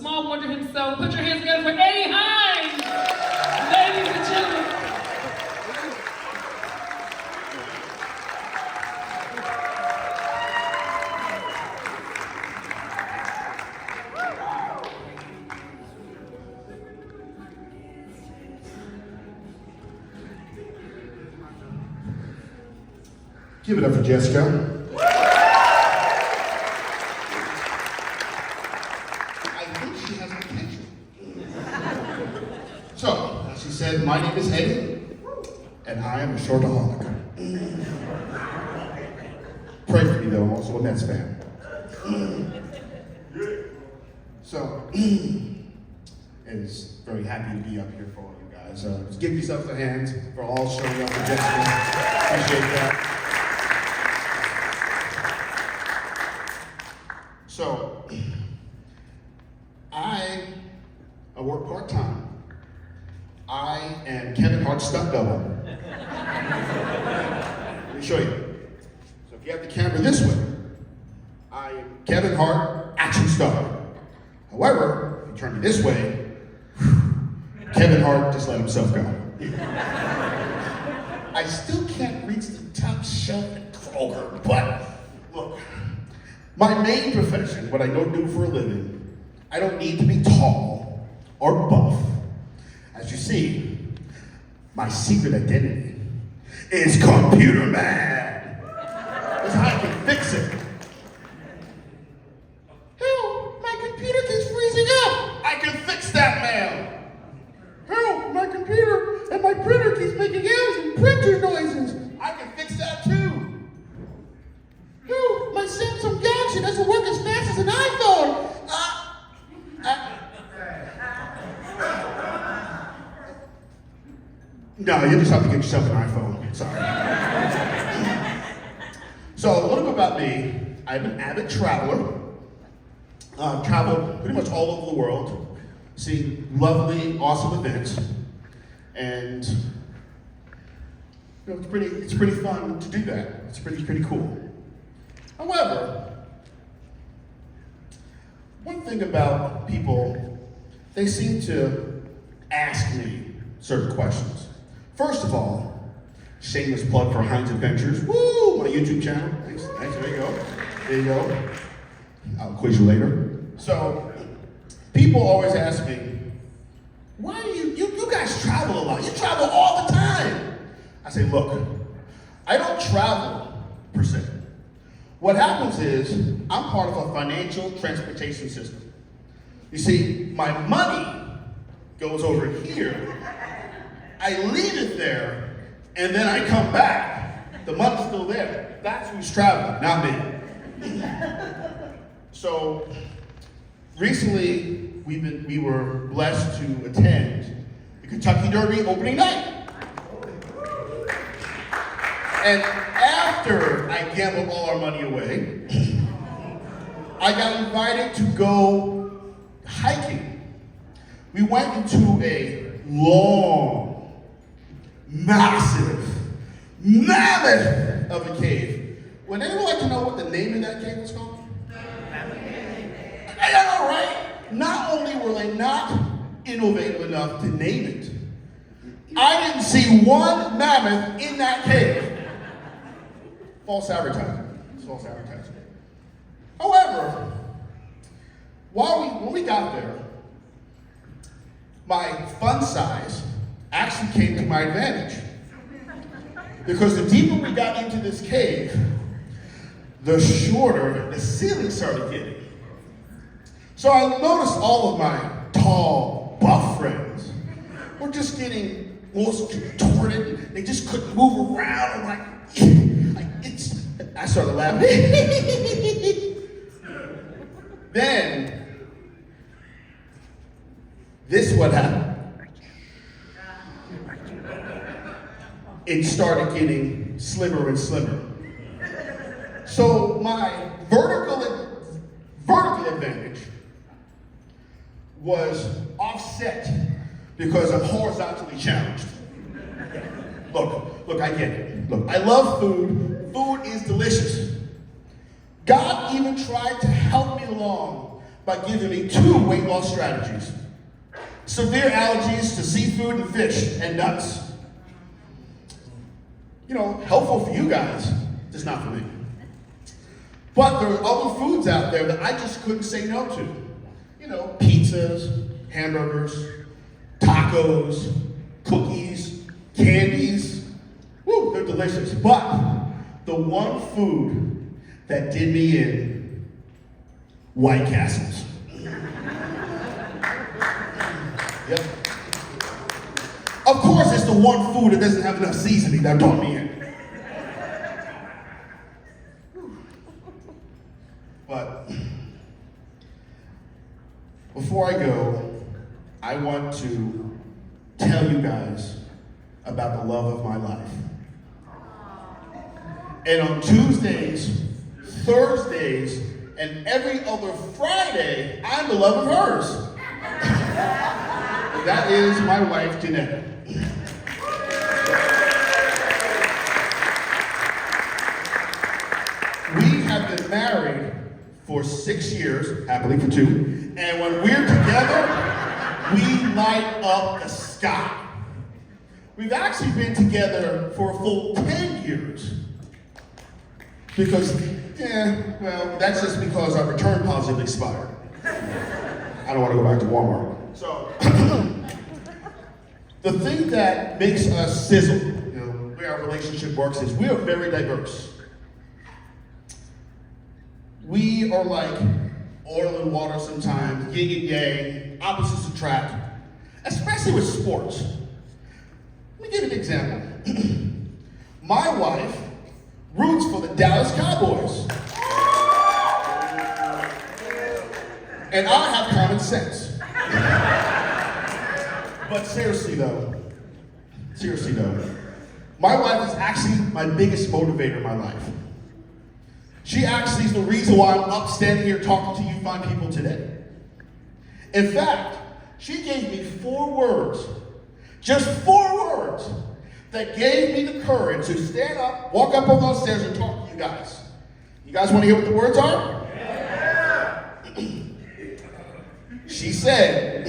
small wonder himself. Put your hands together for Eddie Hines, ladies and gentlemen. Give it up for Jessica. I think she has potential. So, as she said, my name is Eddie, and I am a shortaholic. Pray for me, though. I'm also a Mets fan. So, is very happy to be up here for all you guys. Just give yourselves a hand for all showing up for Jessica. Appreciate that. So, I work part-time. I am Kevin Hart's stunt double. Let me show you. So if you have the camera this way, I am Kevin Hart, action star. However, if you turn me this way, Kevin Hart just let himself go. I still can't reach the top shelf at Kroger, but look. My main profession, what I don't do for a living, I don't need to be tall or buff. As you see, my secret identity is computer man. That's how I can fix it. Help, my computer keeps freezing up. I can fix that, ma'am. Help, my computer and my printer keeps making errors and printer noises. I can fix that too. Help, my Samsung Galaxy doesn't work as fast as an iPhone. No, you just have to get yourself an iPhone. Sorry. So a little bit about me. I'm an avid traveler. Traveled pretty much all over the world. See lovely, awesome events. And you know, it's pretty fun to do that. It's pretty cool. However, one thing about people, they seem to ask me certain questions. First of all, shameless plug for HinesEdventures. Woo! My YouTube channel. Thanks. There you go. There you go. I'll quiz you later. So, people always ask me, why do you guys travel a lot? You travel all the time. I say, look, I don't travel per se. What happens is, I'm part of a financial transportation system. You see, my money goes over here, I leave it there, and then I come back. The money's still there. That's who's traveling, not me. So, recently, we were blessed to attend the Kentucky Derby opening night. And after I gambled all our money away, I got invited to go hiking. We went into a long, massive, mammoth of a cave. Would anyone like to know what the name of that cave was called? I know, right? Not only were they not innovative enough to name it, I didn't see one mammoth in that cave. False advertising. It's false advertising. However, when we got there, my fun size actually came to my advantage. Because the deeper we got into this cave, the shorter the ceiling started getting. So I noticed all of my tall, buff friends were just getting most contorted. They just couldn't move around. I'm like, I started laughing. Then, this is what happened. It started getting slimmer and slimmer. So my vertical advantage was offset because I'm horizontally challenged. Look, I get it. Look, I love food. Food is delicious. God even tried to help me along by giving me 2 weight loss strategies. Severe allergies to seafood and fish and nuts. You know, helpful for you guys, just not for me. But there are other foods out there that I just couldn't say no to. You know, pizzas, hamburgers, tacos, cookies, candies. Woo, they're delicious. But the one food that did me in, White Castles. Yep. Of course, it's the one food that doesn't have enough seasoning that brought me in. But before I go, I want to tell you guys about the love of my life. And on Tuesdays, Thursdays, and every other Friday, I'm the love of hers. That is my wife, Jeanette. We have been married for 6 years, happily for 2, and when we're together, we light up the sky. We've actually been together for a full 10 years. Because, well, that's just because our return policy expired. I don't want to go back to Walmart. So, the thing that makes us sizzle, you know, the way our relationship works is we are very diverse. We are like oil and water sometimes, yin and yang, opposites attract, especially with sports. Let me give you an example. My wife roots for the Dallas Cowboys. And I have common sense. But seriously though, my wife is actually my biggest motivator in my life. She actually is the reason why I'm up standing here talking to you fine people today. In fact, she gave me 4 words, just 4 words, that gave me the courage to stand up, walk up on those stairs and talk to you guys. You guys want to hear what the words are? Yeah. She said,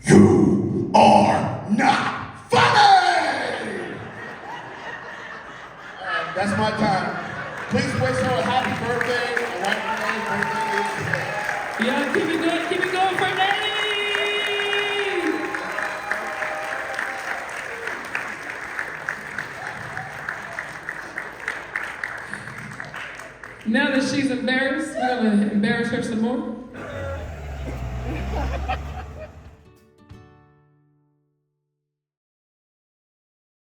"You are not funny!" That's my time. Please wish her a happy birthday. And right now, Yeah, keep it going for Nanny! Now that she's embarrassed, we're gonna embarrass her some more.